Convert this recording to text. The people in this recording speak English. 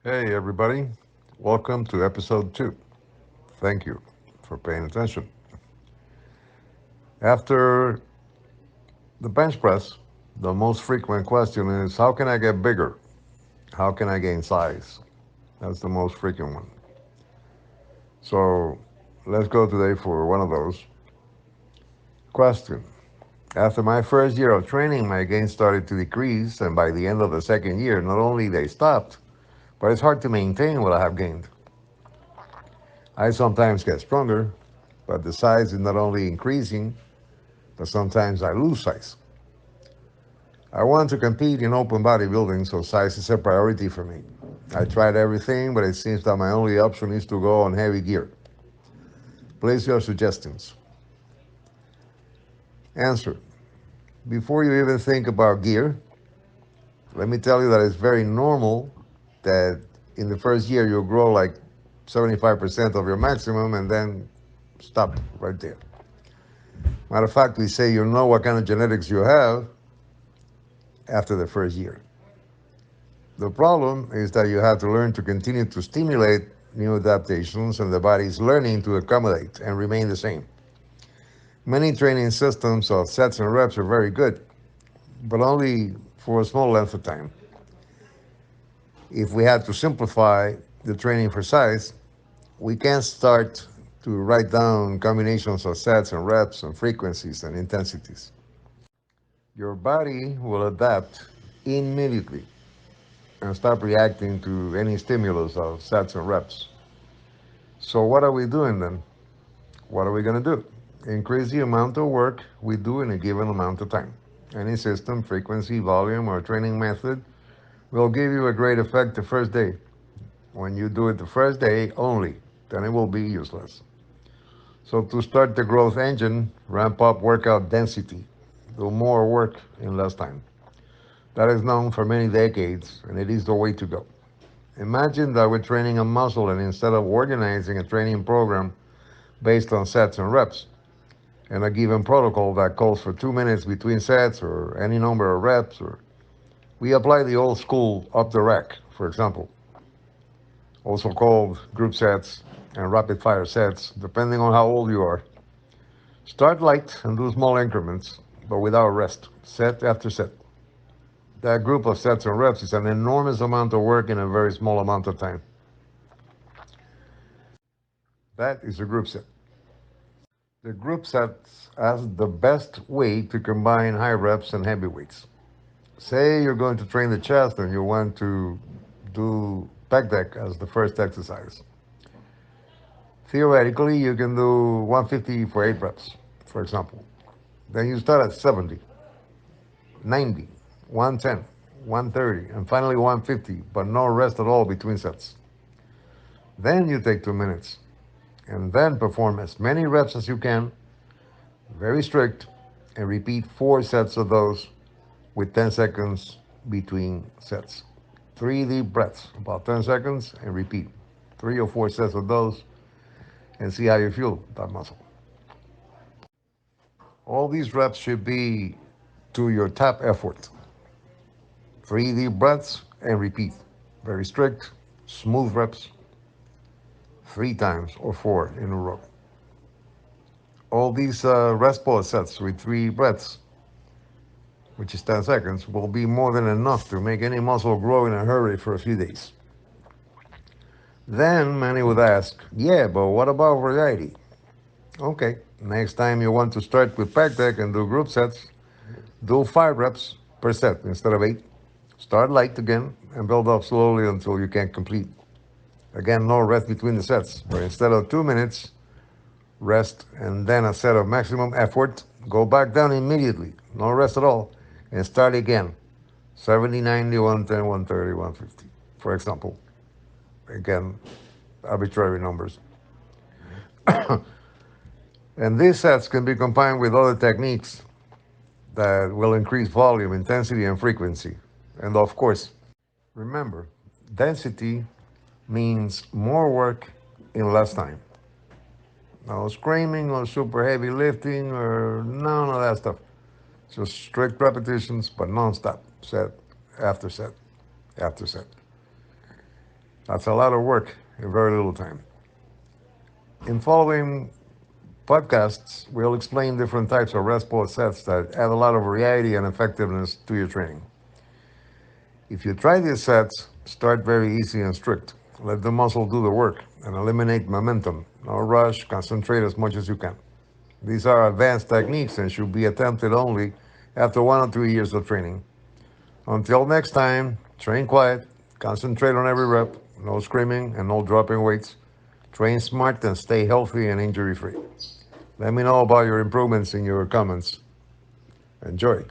Hey, everybody. Welcome to episode 2. Thank you for paying attention. After the bench press, the most frequent question is how can I get bigger? How can I gain size? That's the most frequent one. So let's go today for one of those. Question. After my first year of training, my gains started to decrease, and by the end of the second year, not only they stopped, but it's hard to maintain what I have gained. I sometimes get stronger, but the size is not only increasing, but sometimes I lose size. I want to compete in open bodybuilding, so size is a priority for me. I tried everything, but it seems that my only option is to go on heavy gear. Place your suggestions. Answer. Before you even think about gear, let me tell you that it's very normal that in the first year you'll grow like 75% of your maximum and then stop right there. Matter of fact, we say you know what kind of genetics you have after the first year. The problem is that you have to learn to continue to stimulate new adaptations, and the body is learning to accommodate and remain the same. Many training systems of sets and reps are very good, but only for a small length of time. If we had to simplify the training for size, we can start to write down combinations of sets and reps and frequencies and intensities. Your body will adapt immediately and stop reacting to any stimulus of sets and reps. So what are we doing then? What are we going to do? Increase the amount of work we do in a given amount of time. Any system, frequency, volume, or training method will give you a great effect the first day. When you do it the first day only, then it will be useless. So to start the growth engine, ramp up workout density. Do more work in less time. That is known for many decades, and it is the way to go. Imagine that we're training a muscle, and instead of organizing a training program based on sets and reps, and a given protocol that calls for 2 minutes between sets or any number of reps, or we apply the old school up the rack, for example, also called group sets and rapid fire sets, depending on how old you are. Start light and do small increments, but without rest, set after set. That group of sets and reps is an enormous amount of work in a very small amount of time. That is a group set. The group sets as the best way to combine high reps and heavy weights. Say you're going to train the chest and you want to do pecdec as the first exercise. Theoretically, you can do 150 for 8 reps, for example. Then you start at 70, 90, 110, 130, and finally 150, but no rest at all between sets. Then you take 2 minutes and then perform as many reps as you can, very strict, and repeat 4 sets of those with 10 seconds between sets. 3 deep breaths, about 10 seconds, and repeat 3 or 4 sets of those and see how you feel that muscle. All these reps should be to your top effort. 3 deep breaths and repeat. Very strict, smooth reps, 3 times or 4 in a row. All these rest pause sets with 3 breaths, which is 10 seconds, will be more than enough to make any muscle grow in a hurry for a few days. Then many would ask, yeah, but what about variety? Okay, next time you want to start with pecdec and do group sets, do 5 reps per set instead of 8. Start light again and build up slowly until you can complete. Again, no rest between the sets, but instead of 2 minutes, rest and then a set of maximum effort, go back down immediately, no rest at all, and start again. 70, 90, 110, 130, 150, for example. Again, arbitrary numbers. And these sets can be combined with other techniques that will increase volume, intensity, and frequency. And of course, remember, density means more work in less time. No screaming or super heavy lifting or none of that stuff. Just strict repetitions, but non-stop, set after set after set. That's a lot of work in very little time. In following podcasts, we'll explain different types of rest pause sets that add a lot of variety and effectiveness to your training. If you try these sets, start very easy and strict. Let the muscle do the work and eliminate momentum. No rush, concentrate as much as you can. These are advanced techniques and should be attempted only after 1 or 2 years of training. Until next time, train quiet, concentrate on every rep, no screaming and no dropping weights. Train smart and stay healthy and injury free. Let me know about your improvements in your comments. Enjoy.